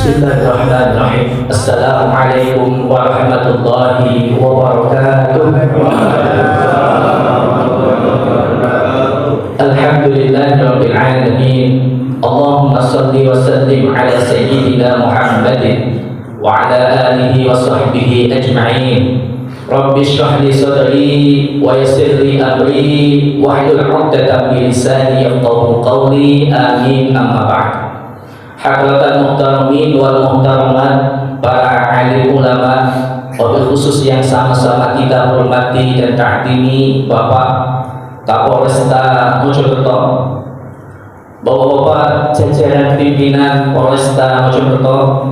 Bismillahirrahmanirrahim. Assalamualaikum warahmatullahi wabarakatuh. Alhamdulillahirabbil alamin. Allahumma shalli wa sallim ala sayyidina Muhammadin wa ala alihi wa sahbihi ajma'in. Rabbi shrah li sadri wa yassir li amri wahlul 'uqdatam min lisani yafqahu qawli. Amin. Amma ba'd. Hadratan muhtaramin wal muhtaramat, para alim ulama, wabil khusus yang sama-sama kita hormati dan ta'zimi, Bapak Kapolresta Mojokerto, Bapak-bapak jajaran pimpinan Polresta Mojokerto,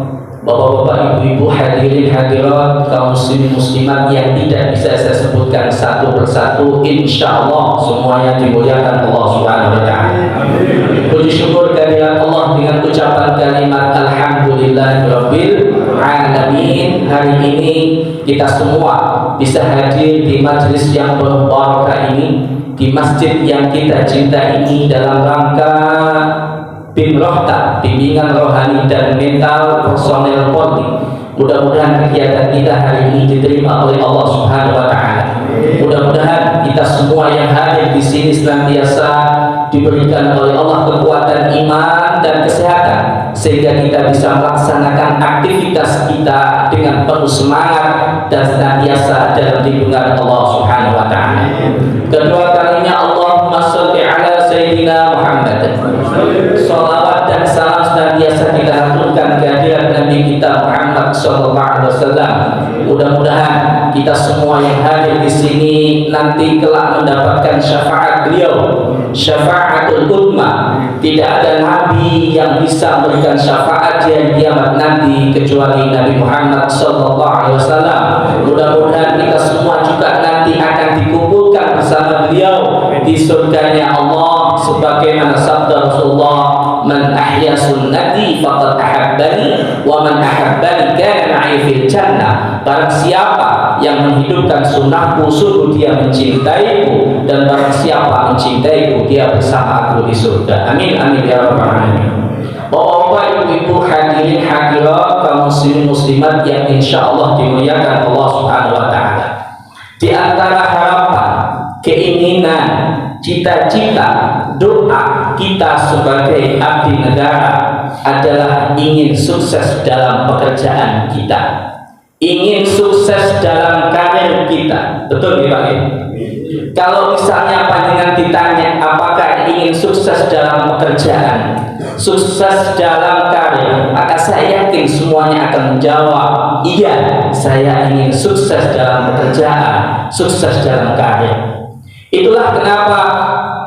Bapak-bapak, ibu-ibu, hadirin hadirat, kaum muslimin muslimat yang tidak bisa saya sebutkan satu persatu, insya Allah semuanya dimuliakan Allah Subhanahu wa Ta'ala. Puji syukur kehadirat Allah dengan ucapan kalimat Alhamdulillahirabbil alamin. Hari ini kita semua bisa hadir di majelis yang berbarakah ini, di masjid yang kita cinta ini, dalam rangka BIMROHTA, bimbingan rohani dan mental personel Polri. Mudah-mudahan kegiatan kita hari ini diterima oleh Allah Subhanahu wa Ta'ala. Mudah-mudahan kita semua yang hadir di sini senantiasa diberikan oleh Allah kekuatan iman dan kesehatan, sehingga kita bisa melaksanakan aktivitas kita dengan penuh semangat dan senantiasa dalam lindungan Allah Subhanahu wa Ta'ala. Kedua kalinya, Allahumma sholli ala sayyidina Muhammad. Sholawat dan salam senantiasa kita haturkan kehadiran Nabi kita Muhammad sallallahu alaihi wasallam. Mudah-mudahan kita semua yang hadir di sini nanti kelak mendapatkan syafaat beliau, syafaatul ummah. Tidak ada nabi yang bisa memberikan syafaat di hari kiamat nanti kecuali Nabi Muhammad sallallahu alaihi wasallam. Mudah-mudahan kita semua juga nanti akan dikumpulkan bersama beliau di surganya Allah, sebagaimana sabda Rasulullah, man ahya sunnati faqad ahabbani wa man ahabbani kana ma'i fil jannah. Barang siapa yang menghidupkan sunnahku, sungguh dia mencintaiku, dan barang siapa mencintaiku, dia bersama aku di surga. Amin amin ya rabbal alamin. Bapak-bapak, ibu-ibu, hadirin hadirat, kaum muslimin muslimat yang insyaallah dimuliakan Allah Subhanahu wa Ta'ala. Di antara harapan, keinginan, cita-cita, doa kita sebagai abdi negara adalah ingin sukses dalam pekerjaan kita, ingin sukses dalam karir kita. Betul ya Pak? Kalau misalnya panjenengan ditanya apakah ingin sukses dalam pekerjaan, sukses dalam karir, maka saya yakin semuanya akan menjawab, iya, saya ingin sukses dalam pekerjaan, sukses dalam karir. Itulah kenapa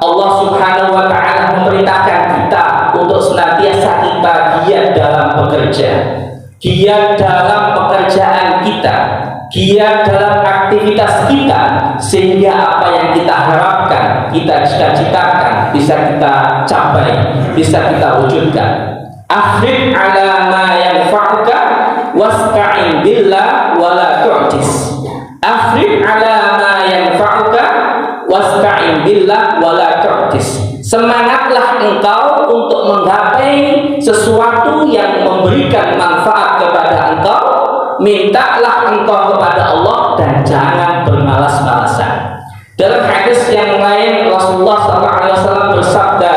Allah Subhanahu wa Ta'ala memerintahkan kita untuk senantiasa kita giat dalam bekerja, giat dalam pekerjaan kita, giat dalam aktivitas kita, sehingga apa yang kita harapkan, kita cita-citakan, bisa kita capai, bisa kita wujudkan. Akhir ala ma yanfa'uka wasta'in billah wala tu'jis. Akhir ala ma yanfa'uka wasta'in billah wala tu'jis. Semangatlah engkau untuk menggapai sesuatu yang memberikan manfaat kepada engkau. Mintalah engkau kepada Allah dan jangan bermalas-malasan. Dalam hadis yang lain Rasulullah SAW bersabda,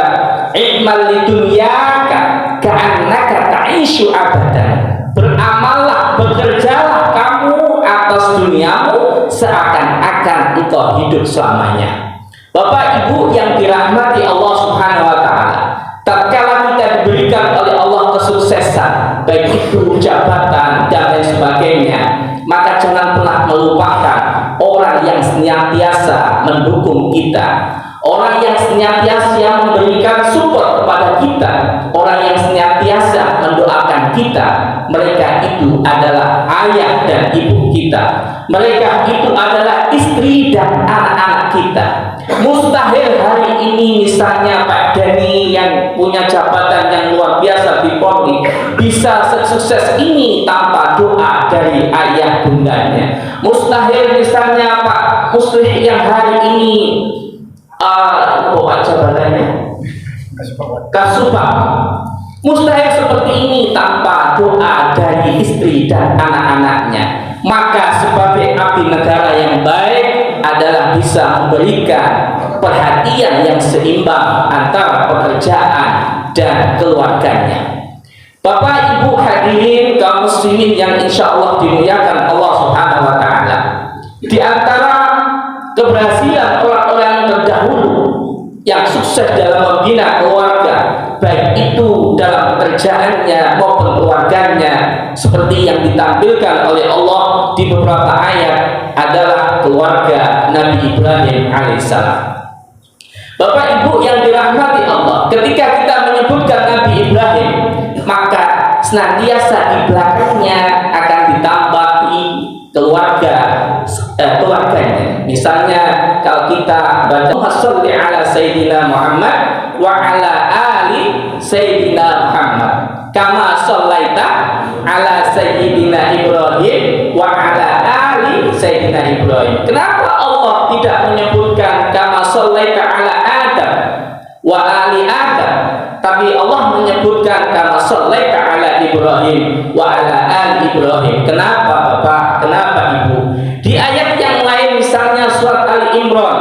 "I'mal lidunyaka ka'annaka ta'ishu abadan." Beramallah, bekerjalah kamu atas duniamu seakan-akan engkau hidup selamanya. Bapak Ibu yang dirahmati Allah Subhanahu wa Ta'ala, tatkala kita diberikan oleh Allah kesuksesan, baik itu jabatan dan lain sebagainya, maka jangan pernah melupakan orang yang senantiasa mendukung kita, orang yang senantiasa memberikan support kepada kita, orang yang senantiasa mendoakan kita. Mereka itu adalah ayah dan ibu kita, mereka itu adalah istri dan anak-anak kita. Mustahil hari ini misalnya Pak Dani yang punya jabatan yang luar biasa di Polri bisa sukses ini tanpa doa dari ayah bundanya. Mustahil misalnya Pak Muslih yang hari ini jabatannya Kasubag, mustahil seperti ini tanpa doa dari istri dan anak-anaknya. Maka sebagai abdi negara yang baik adalah bisa memberikan perhatian yang seimbang antara pekerjaan dan keluarganya. Bapak Ibu hadirin kaum muslimin yang insya Allah dimuliakan Allah Subhanahu wa Ta'ala, di antara keberhasilan orang-orang terdahulu yang sukses dalam membina keluarga, baik itu dalam pekerjaannya maupun keluarganya, seperti yang ditampilkan oleh Allah di beberapa ayat, adalah keluarga Nabi Ibrahim alaihissalam. Bapak Ibu yang dirahmati Allah, ketika kita menyebutkan Nabi Ibrahim, maka senantiasa di belakangnya akan ditambahi keluarganya. Misalnya kalau kita baca sholli ala sayyidina Muhammad wa ala ali sayyidina Muhammad kama shallaita ala sayyidina Ibrahim wa ala ali sayyidina Ibrahim. Kenapa Allah tidak menyebutkan kama shallaita ala Adam wa ali Adam, tapi Allah menyebutkan kama shallaita ala Ibrahim wa ala ali Ibrahim? Kenapa Bapak? Kenapa Ibu? Di ayat yang lain, misalnya surat Ali Imran,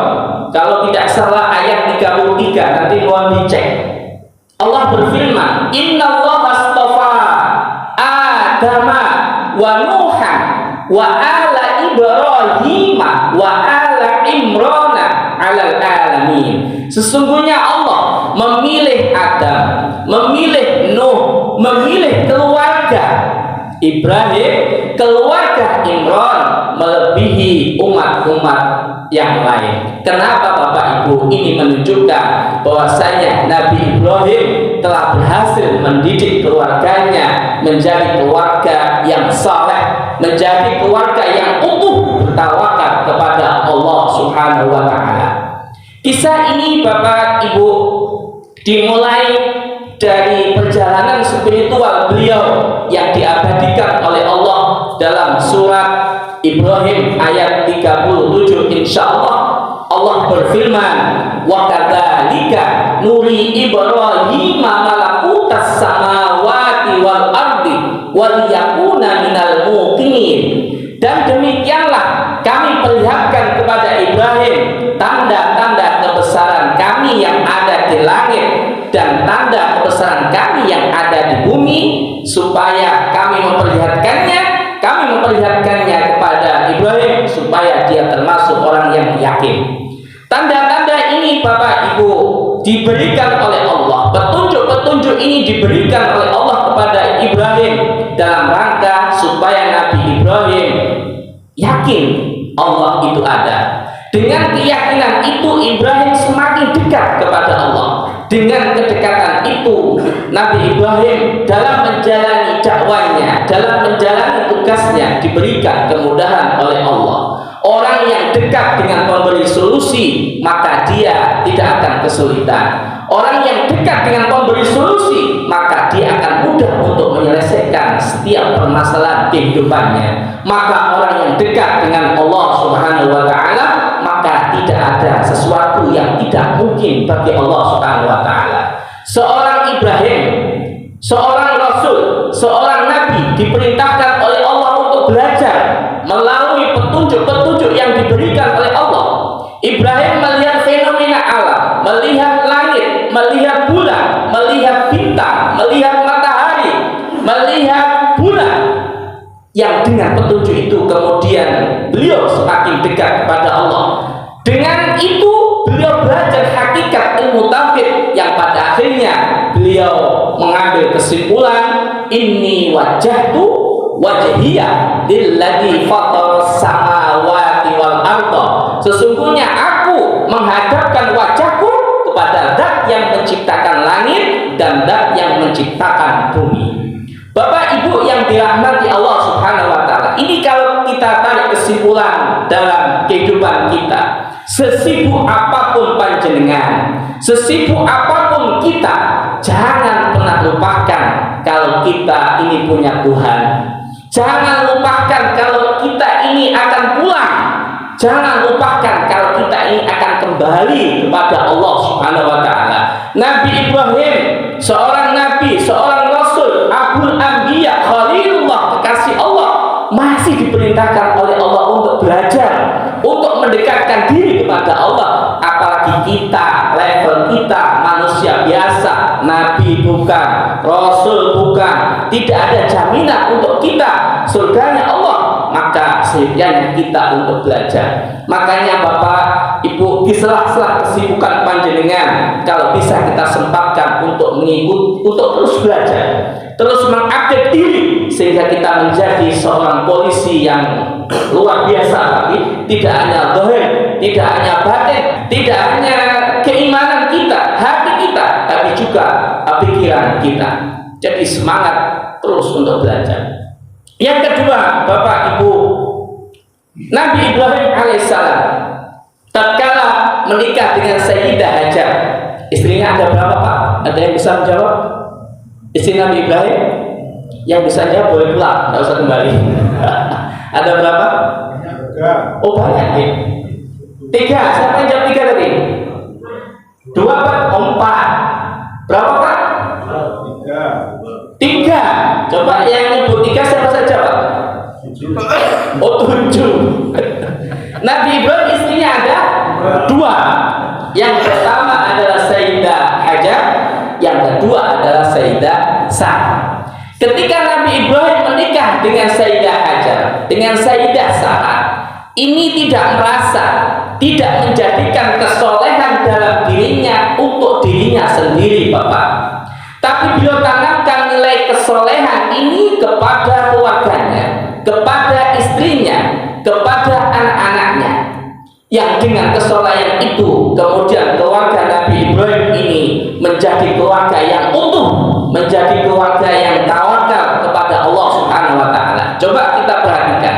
kalau tidak salah ayat 33, nanti mohon dicek. Allah berfirman, Innallaha astafa Adama wa Nuhan wa ala Ibrahim wa ala Imrana alal alamin. Sesungguhnya Allah memilih Adam, memilih Nuh, memilih keluarga Ibrahim, keluarga Imran melebihi umat-umat yang lain. Kenapa Bapak Ibu? Ini menunjukkan bahwasanya Nabi Ibrahim telah berhasil mendidik keluarganya menjadi keluarga yang saleh, menjadi keluarga yang utuh, bertawakal kepada Allah Subhanahu wa Ta'ala. Kisah ini Bapak Ibu dimulai dari perjalanan spiritual beliau yang diabadikan oleh Allah dalam surat Ibrahim ayat 37. insyaallah Allah berfirman, wa kadzalika nuri Ibrahim malakutas samawati wal ardi wa liyakuna minal muqinin. Dan demikianlah kami perlihatkan kepada Ibrahim tanda-tanda kebesaran kami yang ada di langit dan tanda kebesaran kami yang ada di bumi, supaya kami memperlihatkannya kepada Ibrahim supaya dia termasuk orang yang yakin. Tanda-tanda ini Bapak Ibu diberikan oleh Allah, petunjuk-petunjuk ini diberikan oleh Allah kepada Ibrahim dalam rangka supaya Nabi Ibrahim yakin Allah itu ada. Dengan keyakinan itu Ibrahim semakin dekat kepada Allah. Dengan kedekatan itu Nabi Ibrahim dalam menjalani dakwanya, dalam menjalani tugasnya diberikan kemudahan oleh Allah. Orang yang dekat dengan pemberi solusi, maka dia tidak akan kesulitan. Orang yang dekat dengan pemberi solusi, maka dia akan mudah untuk menyelesaikan setiap permasalahan kehidupannya. Maka orang yang dekat dengan Allah Subhanahu wa Ta'ala, maka tidak ada sesuatu yang tidak mungkin bagi Allah Subhanahu wa Ta'ala. Seorang Ibrahim, seorang Rasul, seorang Nabi diperintahkan oleh Allah untuk belajar melalui petunjuk-petunjuk yang diberikan oleh Allah. Ibrahim melihat fenomena alam, melihat langit, melihat bulan, melihat bintang, melihat matahari, melihat bulan, yang dengan petunjuk itu kemudian beliau semakin dekat kepada Allah. Dengan itu beliau belajar hakikat ilmu tauhid yang pada akhirnya beliau mengambil kesimpulan, inni wajjahtu wajhiya lilladzi fataras samawati wal arda. Sesungguhnya aku menghadapkan wajahku kepada Zat yang menciptakan langit dan Zat yang menciptakan bumi. Bapak Ibu yang dirahmati Allah Subhanahu wa Ta'ala, ini kalau kita tarik kesimpulan dalam kehidupan kita, sesibuk apapun panjenengan, sesibuk apapun kita, jangan pernah lupakan kalau kita ini punya Tuhan. Jangan lupakan kalau kita ini akan pulang. Jangan lupakan kalau kita ini akan kembali kepada Allah Subhanahu wa Ta'ala. Nabi Ibrahim, seorang nabi, seorang rasul, Abul Anbiya, Khalilullah masih diperintahkan oleh Allah untuk belajar, untuk mendekatkan diri kepada Allah. Apalagi kita, level kita manusia biasa, nabi bukan, rasul bukan, tidak ada jaminan untuk kita surganya Allah, maka seyogyanya kita untuk belajar. Makanya Bapak Ibu, di sela-sela kesibukan panjenengan, kalau bisa kita sempatkan untuk mengikut, untuk terus belajar, terus mengupdate diri, sehingga kita menjadi seorang polisi yang luar biasa. Tapi tidak hanya zahir, tidak hanya batin, tidak hanya keimanan kita, hati kita, tapi juga pikiran kita. Jadi semangat terus untuk belajar. Yang kedua, Bapak Ibu, Nabi Ibrahim alaihissalam tatkala menikah dengan Sayyidah Hajar, istrinya ada berapa Pak? Ada yang bisa menjawab? Istri Nabi Ibrahim? Yang bisa jawab boleh pulang, tidak usah kembali. Ada berapa? Oh banyak ya? 3. Siapa yang jawab 3 tadi? 2 Pak? 4. Berapa Pak? 3. Coba yang nyebut 3 siapa saja Pak? Oh 7. Nabi Ibrahim istrinya ada 2. Yang pertama adalah Sayyidah Hajar, yang kedua adalah Sayyidah Sarah. Ketika Nabi Ibrahim menikah dengan Sayyidah Hajar, dengan Sayyidah Sarah, ini tidak merasa, tidak menjadikan kesolehan dalam dirinya untuk dirinya sendiri Bapak, tapi beliau tanamkan nilai kesolehan ini kepada keluarganya, kepada istrinya, kepada anak-anaknya. Yang dengan kesolehan itu kemudian keluarga Nabi Ibrahim ini menjadi keluarga yang utuh, menjadi keluarga yang tawakal kepada Allah Subhanahu wa taala. Coba kita perhatikan.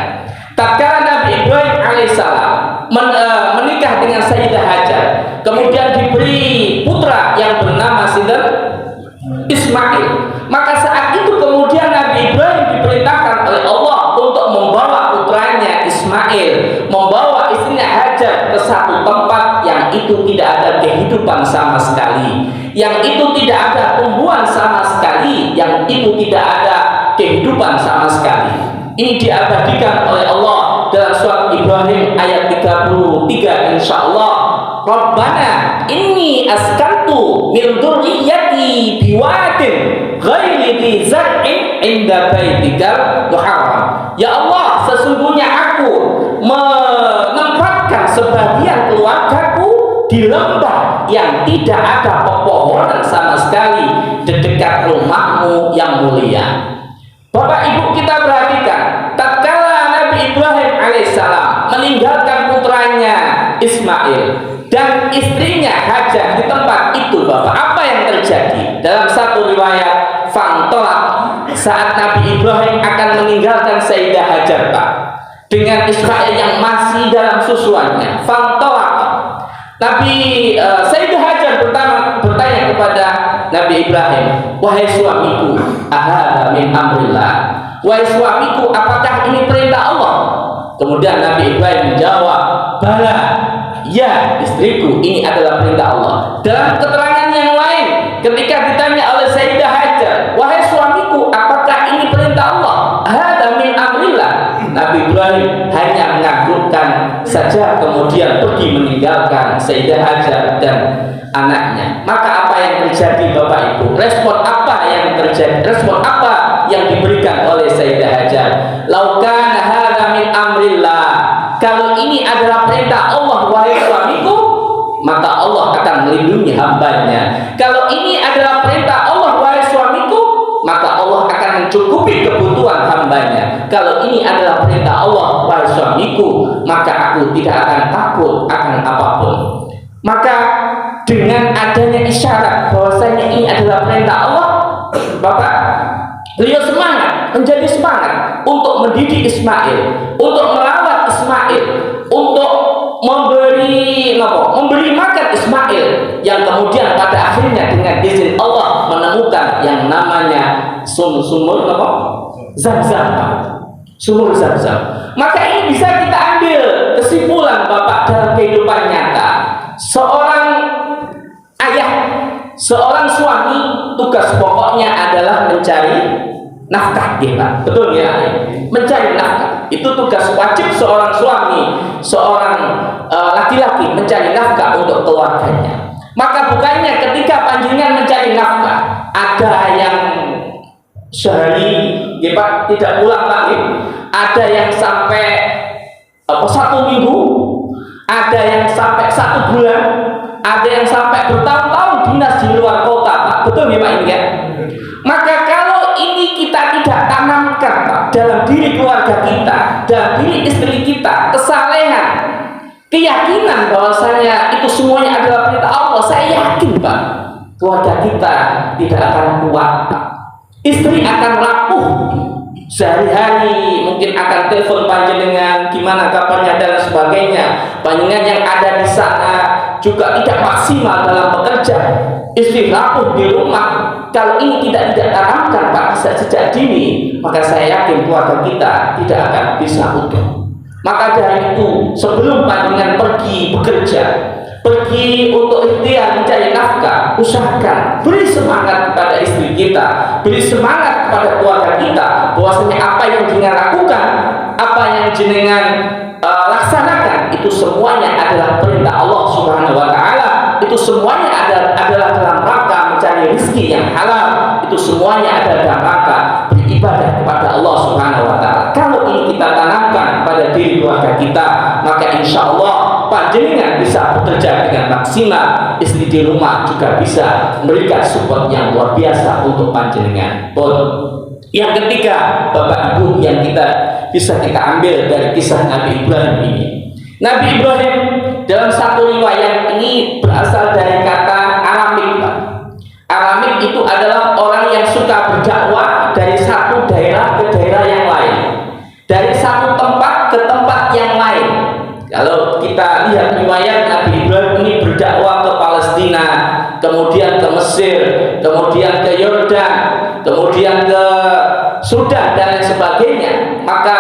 Tatkala Nabi Ibrahim alaihissalam menikah dengan Sayyidah Hajar, kemudian diberi putra yang bernama Ismail. Maka saat itu kemudian Nabi Ibrahim diperintahkan oleh Allah untuk membawa putranya Ismail, membawa istrinya Hajar ke satu tempat yang itu tidak ada kehidupan sama sekali, yang itu tidak ada tumbuhan sama sekali, yang itu tidak ada kehidupan sama sekali. Ini diabadikan oleh Allah dalam surat Ibrahim ayat 33, insyaallah. Rabbana inni askantu min dzurriyyati biwadin ghairi dzi zar'in 'inda baitikal muharram. Ya Allah, sesungguhnya aku menempatkan sebagian keluargaku di lembah yang tidak ada pepohonan sama sekali di dekat rumahmu yang mulia. Bapak Ibu, kita perhatikan, tatkala Nabi Ibrahim alaihissalam meninggalkan putranya Ismail dan istrinya Hajar di tempat itu, Bapak, apa yang terjadi? Dalam satu riwayat, fantolak, saat Nabi Ibrahim akan meninggalkan Sayyidah Hajar Pak, dengan Ismail yang masih dalam susuannya, fantolak. Nabi Sayyidah Hajar bertanya kepada Nabi Ibrahim, wahai suamiku, ahada min amrillah, wahai suamiku, apakah ini perintah Allah? Kemudian Nabi Ibrahim menjawab, bala, ya istriku, ini adalah perintah Allah. Dalam keterangan yang lain, ketika ditanya oleh Sayyidah Hajar, wahai suamiku, apakah ini perintah Allah? Ahada min amrillah, Nabi Ibrahim hanya menganggukkan saja, kemudian pergi meninggalkan Sayyidah Hajar dan anaknya. Maka apa yang terjadi Bapak Ibu? Respon apa yang terjadi? Respon apa yang diberikan oleh Sayyidah Hajar? Laukana hadza min amrillah, kalau ini adalah perintah Allah wahai suamiku, maka Allah akan melindungi hambanya. Kalau ini adalah perintah Allah wahai suamiku, maka Allah akan mencukupi kebutuhan hambanya. Kalau ini adalah perintah Allah wahai suamiku, maka aku tidak akan takut akan apapun. Maka dengan adanya isyarat bahwasanya ini adalah perintah Allah, Bapak, beliau semangat, menjadi semangat untuk mendidik Ismail, untuk merawat Ismail, untuk memberi makan Ismail, yang kemudian pada akhirnya dengan izin Allah menemukan yang namanya sumur Zam-Zam. Sumur Zam-Zam. Maka ini bisa kita ambil kesimpulan Bapak dalam kehidupan nyata. Seorang ayah, seorang suami, tugas pokoknya adalah mencari nafkah, Pak. Betul ya? Mencari nafkah. Itu tugas wajib seorang suami, seorang laki-laki mencari nafkah untuk keluarganya. Maka bukannya ketika panjenengan mencari nafkah, ada yang sehari tidak pulang lagi, ada yang sampai 1 minggu, ada yang sampai 1 bulan, ada yang sampai bertahun-tahun dinas di luar kota, Pak. Betul ya Pak ini ya? Maka kalau ini kita tidak tanamkan Pak, dalam diri keluarga kita, dalam diri istri kita, kesalehan, keyakinan bahwasanya itu semuanya adalah perintah Allah, saya yakin Pak, keluarga kita tidak akan kuat Pak. Istri akan rapuh, sehari-hari mungkin akan telepon panjenengan gimana kabarnya dan sebagainya. Panjenengan yang ada di sana juga tidak maksimal dalam bekerja, istri rapuh di rumah. Kalau ini tidak tanamkan Pak sejak dini, maka saya yakin keluarga kita tidak akan bisa utuh. Maka dari itu, sebelum panjenengan pergi bekerja, pergi untuk ikhtiar mencari nafkah, usahakan beri semangat kepada istri kita, beri semangat kepada keluarga kita, bahwasanya apa yang jenengan lakukan, apa yang jenengan laksanakan, itu semuanya adalah perintah Allah Subhanahu wa Ta'ala. Itu semuanya adalah dalam rangka mencari rezeki yang halal. Itu semuanya adalah dalam rangka beribadah kepada Allah Subhanahu wa Ta'ala. Kalau ini kita tanamkan pada diri keluarga kita, maka insya Allah panjenengan bisa bekerja dengan maksimal, istri di rumah juga bisa memberikan support yang luar biasa untuk panjenengan. Yang ketiga, Bapak Ibu, yang bisa kita ambil dari kisah Nabi Ibrahim ini. Nabi Ibrahim dalam satu riwayat ini berasal dari kata Aramik Pak. Aramik itu adalah orang yang suka berdakwah dari satu daerah ke daerah yang lain, dari satu tempat ke tempat yang lain. Kalau kita lihat riwayat, Nabi Ibrahim ini berdakwah ke Palestina, kemudian ke Mesir, kemudian ke Yordan, kemudian ke Sudan dan lain sebagainya. Maka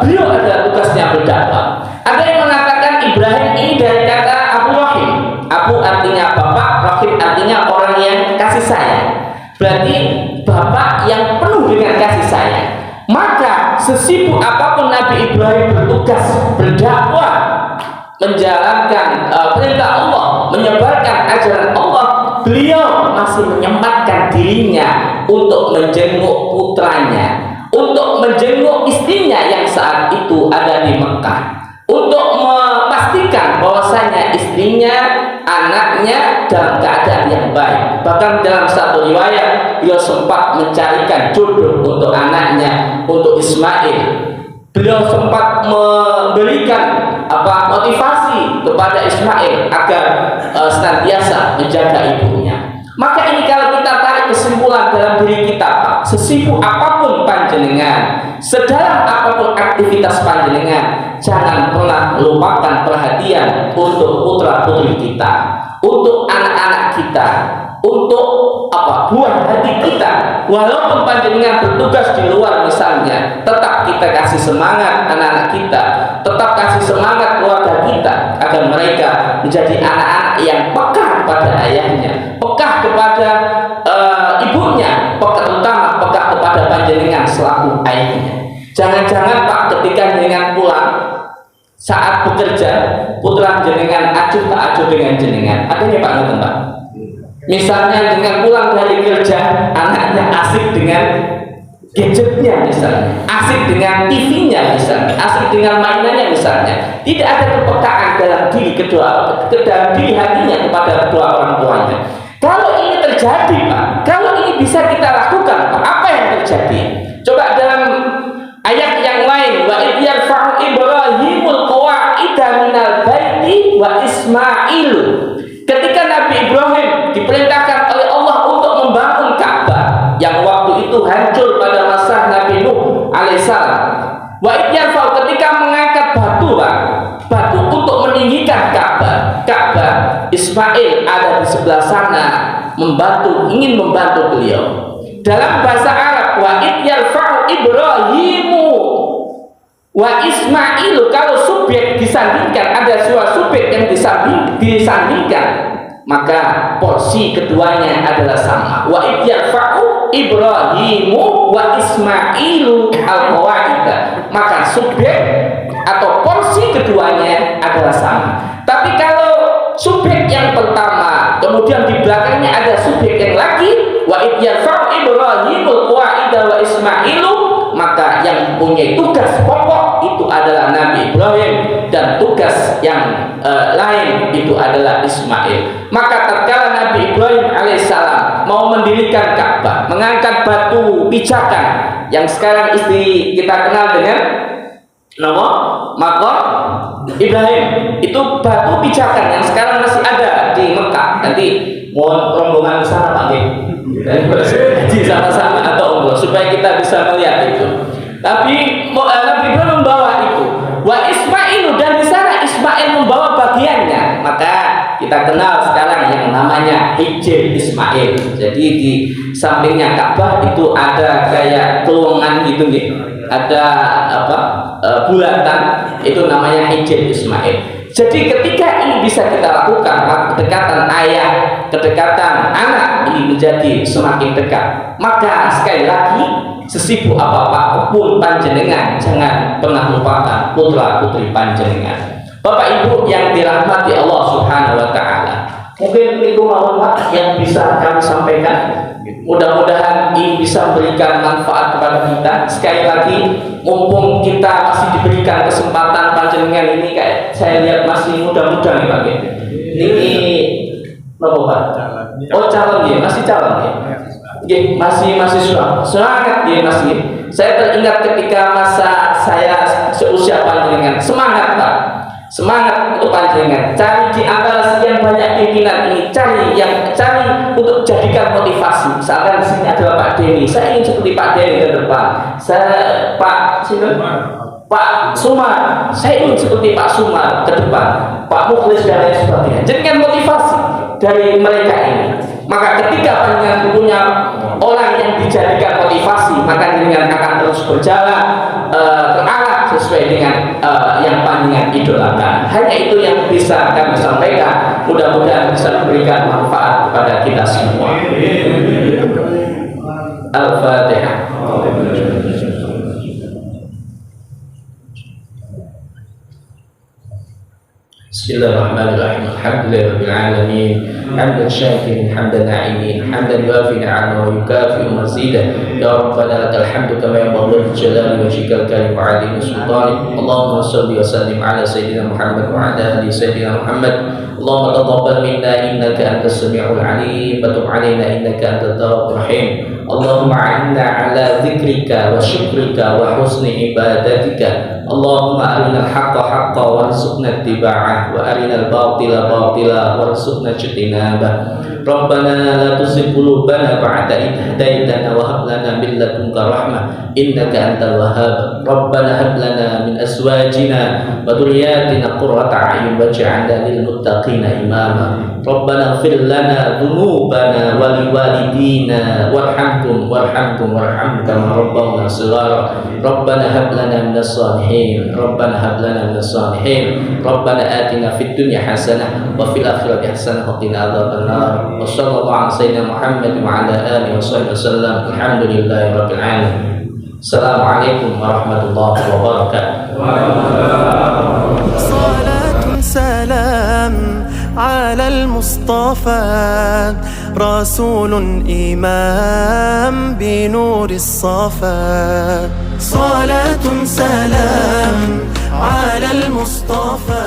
beliau adalah tugasnya berdakwah. Ada yang mengatakan Ibrahim ini dari kata Abu Rahim. Abu artinya bapak, Rahim artinya orang yang kasih sayang. Berarti bapak yang penuh dengan kasih sayang. Maka sesibuk apapun Nabi Ibrahim bertugas berdakwah, menjalankan perintah Allah, menyebarkan ajaran Allah, beliau masih menyempatkan dirinya untuk menjenguk putranya, untuk menjenguk istrinya yang saat itu ada di Mekah, untuk memastikan bahwasanya istrinya, anaknya dalam keadaan yang baik. Bahkan dalam satu riwayat, beliau sempat mencarikan jodoh untuk anaknya, untuk Ismail. Beliau sempat memberikan motivasi kepada Ismail agar senantiasa menjaga ibunya. Maka ini kalau kita tarik kesimpulan dalam diri kita, Pak, sesibuk apapun panjenengan, sedalam apapun aktivitas panjenengan, jangan pernah melupakan perhatian untuk putra putri kita, untuk anak-anak kita, untuk buah hati kita. Walaupun panjenengan bertugas di luar misalnya, tetap kita kasih semangat anak-anak kita, tetap kasih semangat keluarga kita agar mereka menjadi anak-anak yang peka kepada ayahnya, peka kepada ibunya, terutama peka kepada panjenengan selaku ayahnya. Jangan-jangan Pak, ketika jenengan pulang saat bekerja, putra jenengan acuh tak acuh dengan jenengan. Adanya Pak ngoten Pak. Misalnya dengan pulang dari kerja, anaknya asik dengan gadgetnya misalnya, asik dengan TV-nya misalnya, asik dengan mainannya misalnya. Tidak ada kepekaan dalam diri dalam diri hatinya kepada kedua orang tuanya. Kalau ini terjadi Pak, kalau ini bisa kita lakukan Pak, apa yang terjadi? Coba dalam ayat yang lain, wa idh yarfa'u Ibrahimul qawa'ida minal baiti wa Ismailu. Ketika Nabi Ibrahim diperintahkan oleh Allah untuk membangun Ka'bah yang waktu itu hancur pada masa Nabi Nuh alaihissalam. Wa idh yarfa'u, ketika mengangkat batu Pak, batu untuk meninggikan Ka'bah. Ismail ada di sebelah sana ingin membantu beliau. Dalam bahasa Arab, wa idh yarfa'u Ibrahimu wa Ismailu, kalau subjek disandingkan, ada sebuah subjek yang disandingkan, maka porsi keduanya adalah sama. Wa idh yarfa'u Ibrahimu wa Ismailu Ismailu al-qawaida, maka subjek atau porsi keduanya adalah sama. Tapi kalau subjek yang pertama kemudian di belakangnya ada subjek yang lagi, wa id yarfa'u Ibrahimul qawaida wa Ismailu, maka yang punya tugas pokok itu adalah Nabi Ibrahim dan tugas yang lain itu adalah Ismail. Maka tatkala Nabi Ibrahim alaihissalam mau mendirikan Ka'bah, mengangkat batu pijakan yang sekarang kita kenal dengan nama Maqam Ibrahim, itu batu pijakan yang sekarang masih ada di Mekah. Nanti mohon rombongan ke sana Pak di sama-sama atau umroh supaya kita bisa melihat itu. Tapi Nabi Ibrahim membawa itu, wa Ismailu, dan di sana Ismail membawa bagiannya. Maka kita kenal sekarang yang namanya Hijr Ismail. Jadi di sampingnya Ka'bah itu ada kayak kelongan gitu nih, ada bulatan, itu namanya Hijr Ismail. Jadi ketika ini bisa kita lakukan, maka kedekatan ayah, kedekatan anak ini menjadi semakin dekat. Maka sekali lagi, sesibuk apa pun panjenengan, jangan pernah lupakan putra putri panjenengan. Bapak Ibu yang dirahmati Allah Subhanahu wa Ta'ala, mungkin itu Pak yang bisa kami sampaikan. Mudah-mudahan ini bisa memberikan manfaat kepada kita. Sekali lagi, mumpung kita masih diberikan kesempatan, panjenengan ini kayak saya lihat masih muda-muda nih Pak. Ini apa Pak? Oh, calon ya, masih calon ya. Masih mahasiswa. Semangat ya masih. Saya teringat ketika masa saya seusia panjenengan. Semangat Pak. Semangat untuk panjenengan, cari di antara sekian banyak pimpinan ini, cari untuk jadikan motivasi. Misalkan di sini adalah Pak Denny, saya ingin seperti Pak Denny ke depan. Saya Pak Sumar, saya ingin seperti Pak Sumar ke depan, Pak Mukhlis dan lain sebagainya. Jadikan motivasi dari mereka ini. Maka ketika panjenengan punya orang yang dijadikan motivasi, maka panjenengan akan terus berjalan terarah sesuai dengan yang panjenengan idolakan. Hanya itu yang bisa kami sampaikan. Mudah-mudahan bisa memberikan manfaat kepada kita semua. Al-Fatihah. Bismillahirrahmanirrahim. Alhamdulillahirabbil alamin. Hamdan syakirin, hamdan na'imin, hamdan yuafi ni'amahu wa yukafi'u mazidah. Ya Rabbana lakal hamdu kama yanbaghi li jalali wajhikal karim wa 'azimi sultanik. Allahumma shalli wa sallim ala sayyidina Muhammad wa ala ali sayyidina Muhammad. Allahumma taqabbal minna innaka antas sami'ul 'alim wa tub 'alaina innaka antat tawwabur rahim. Allahumma a'inna ala dzikrika wa syukrika wa husni ibadatika. Allahumma arinal haqqa haqqa warzuqna ittiba'ah wa arinal batila batila warzuqna ijtinabah. Rabbana la tuzigh qulubana ba'da idh hadaitana wa hab lana min ladunka rahmah innaka antal wahhab. Rabbana hab lana min azwajina wa dhurriyyatina qurrata a'yun waj'alna lil muttaqina imama. Rabbana ighfir lana dhunubana wa liwalidina warhamhum warham kama rabbawna shighara. Rabbana hab lana minas salihin. Rabbana hab lana minas salihin. Rabbana atina fid dunya hasanah wa fil akhirati hasanah wa qina adzabannar. Wa sallallahu ala sayyidina Muhammad wa ala alihi wa sahbihi wasallam. Alhamdulillahi rabbil alamin. Assalamualaikum warahmatullahi wabarakatuh. Salatun salam ala al-Mustafa, rasulun imam binuris safa. Salatun salam ala al-Mustafa.